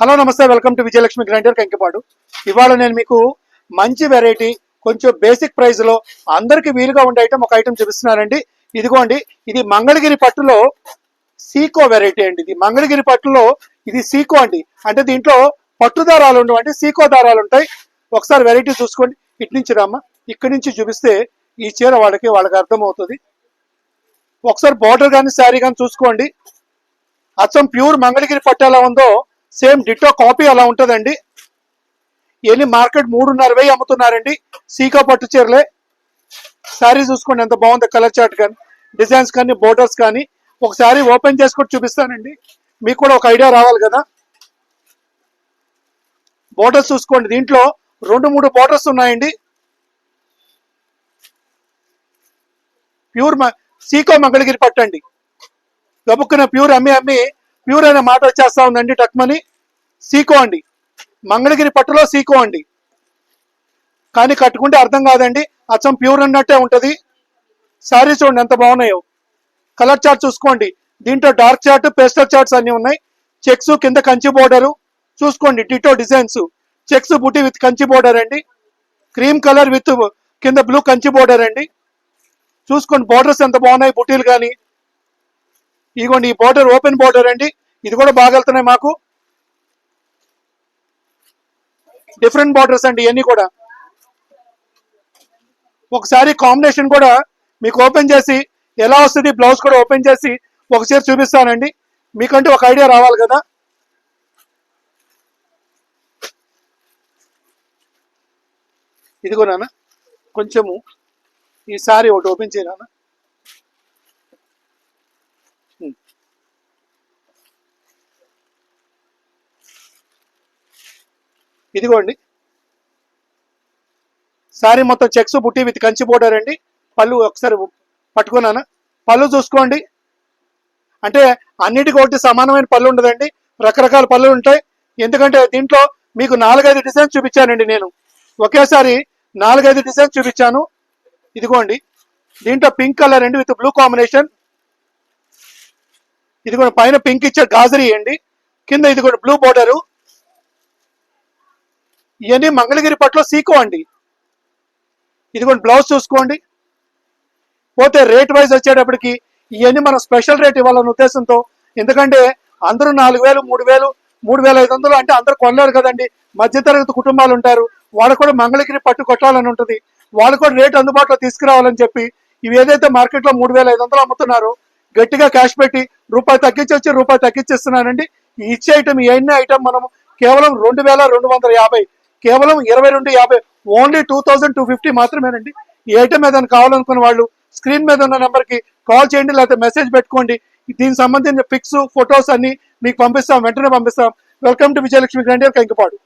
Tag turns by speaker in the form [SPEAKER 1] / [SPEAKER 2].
[SPEAKER 1] Hello నమస్తే, welcome to Vijayalakshmi grinder Kankipadu. ఇవాళ నేను మీకు మంచి వెరైటీ కొంచెం బేసిక్ ప్రైస్ లో అందరికి వీలుగా ఉండే ఐటమ్ ఒక ఐటమ్ చూపిస్తున్నానండి. ఇదిగోండి, ఇది మంగళగిరి పట్టులో సీకో వెరైటీ అండి. ఇది మంగళగిరి పట్టులో ఇది సీకో అండి. అంటే దీంట్లో పట్టు దారాలు ఉండవు అంటే సీకో దారాలు ఉంటాయి. ఒకసారి వెరైటీ చూసుకోండి. ఇటు నుంచి రామ్మా, ఇక్కడి నుంచి చూపిస్తే ఈ చీర వాళ్ళకి అర్థమవుతుంది. ఒకసారి బార్డర్ కానీ శారీ కానీ చూసుకోండి. అచ్చం ప్యూర్ మంగళగిరి పట్టు ఎలా ఉందో సేమ్ డిటో కాపీ అలా ఉంటుందండి. ఎన్ని మార్కెట్ 3,500 అమ్ముతున్నారండి సీకో పట్టు చీరలే. శారీ చూసుకోండి ఎంత బాగుంది, కలర్ చార్ట్ కానీ డిజైన్స్ కానీ బోర్డర్స్ కానీ. ఒకసారి ఓపెన్ చేసుకొని చూపిస్తానండి, మీకు కూడా ఒక ఐడియా రావాలి కదా. బోర్డర్స్ చూసుకోండి, దీంట్లో 2-3 బోర్డర్స్ ఉన్నాయండి. ప్యూర్ సీకో మంగళగిరి పట్టు అండి. గబుక్కున ప్యూర్ అమ్మి ప్యూర్ అనే మాట వచ్చేస్తా ఉందండి టక్మని. సీకో అండి, మంగళగిరి పట్టులో సీకో అండి. కానీ కట్టుకుంటే అర్థం కాదండి, అచ్చం ప్యూర్ అన్నట్టే ఉంటుంది. శారీ చూడండి ఎంత బాగున్నాయో. కలర్ చార్ట్ చూసుకోండి, దీంట్లో డార్క్ చార్ట్ పేస్టల్ చార్ట్స్ అన్ని ఉన్నాయి. చెక్స్ కింద కంచి బోర్డరు చూసుకోండి, డిటో డిజైన్స్ చెక్స్ బుట్టి విత్ కంచి బోర్డర్ అండి. క్రీమ్ కలర్ విత్ కింద బ్లూ కంచి బోర్డర్ అండి. చూసుకోండి బోర్డర్స్ ఎంత బాగున్నాయి, బుట్టీలు కానీ. ఇదిగోండి ఈ బోర్డర్ ఓపెన్ బోర్డర్ అండి, ఇది కూడా బాగా వెళ్తున్నాయి మాకు. డిఫరెంట్ బోర్డర్స్ అండి ఇవన్నీ కూడా. ఒకసారి కాంబినేషన్ కూడా మీకు ఓపెన్ చేసి ఎలా వస్తుంది, బ్లౌజ్ కూడా ఓపెన్ చేసి ఒకసారి చూపిస్తానండి, మీకంటే ఒక ఐడియా రావాలి కదా. ఇదిగో నాన్న, కొంచెము ఈ సారీ ఒకటి ఓపెన్ చేయనా. ఇదిగోండి శారీ మొత్తం చెక్స్ బుట్టి విత్ కంచి బోర్డర్ అండి. పళ్ళు ఒకసారి పట్టుకున్నాను, పళ్ళు చూసుకోండి. అంటే అన్నిటికీ ఒకటి సమానమైన పళ్ళు ఉండదండి, రకరకాల పళ్ళు ఉంటాయి. ఎందుకంటే దీంట్లో మీకు 4-5 డిజైన్స్ చూపించానండి నేను. ఒకేసారి 4-5 డిజైన్స్ చూపించాను. ఇదిగోండి దీంట్లో పింక్ కలర్ అండి విత్ బ్లూ కాంబినేషన్. ఇదిగోండి పైన పింక్ ఇచ్చే గాజరీ అండి, కింద ఇదిగోండి బ్లూ బోర్డరు. ఇవన్నీ మంగళగిరి పట్టులో సీకో అండి. ఇదిగోండి బ్లౌజ్ చూసుకోండి. పోతే రేట్ వైజ్ వచ్చేటప్పటికి ఇవన్నీ మనం స్పెషల్ రేట్ ఇవ్వాలన్న ఉద్దేశంతో, ఎందుకంటే అందరూ 4,000, 3,000, 3,500 అంటే అందరూ కొనలేరు కదండి. మధ్యతరగతి కుటుంబాలు ఉంటారు, వాళ్ళకు కూడా మంగళగిరి పట్టు కొట్టాలని ఉంటుంది. వాళ్ళు కూడా రేట్ అందుబాటులో తీసుకురావాలని చెప్పి ఇవి ఏదైతే మార్కెట్లో 3,500 అమ్ముతున్నారో గట్టిగా క్యాష్ పెట్టి రూపాయి తగ్గించిస్తున్నానండి. ఈ ఇచ్చే ఐటమ్ ఇవన్నీ ఐటమ్ మనం కేవలం 2,250, కేవలం 22,50, ఓన్లీ 2,250 మాత్రమేనండి. ఈ ఐటమ్ ఏదైనా కావాలనుకున్న వాళ్ళు స్క్రీన్ మీద ఉన్న నెంబర్కి కాల్ చేయండి, లేకపోతే మెసేజ్ పెట్టుకోండి. దీనికి సంబంధించిన పిక్స్ ఫొటోస్ అన్ని మీకు పంపిస్తాం, వెంటనే పంపిస్తాం. Welcome to Vijayalakshmi grinder Kankipadu.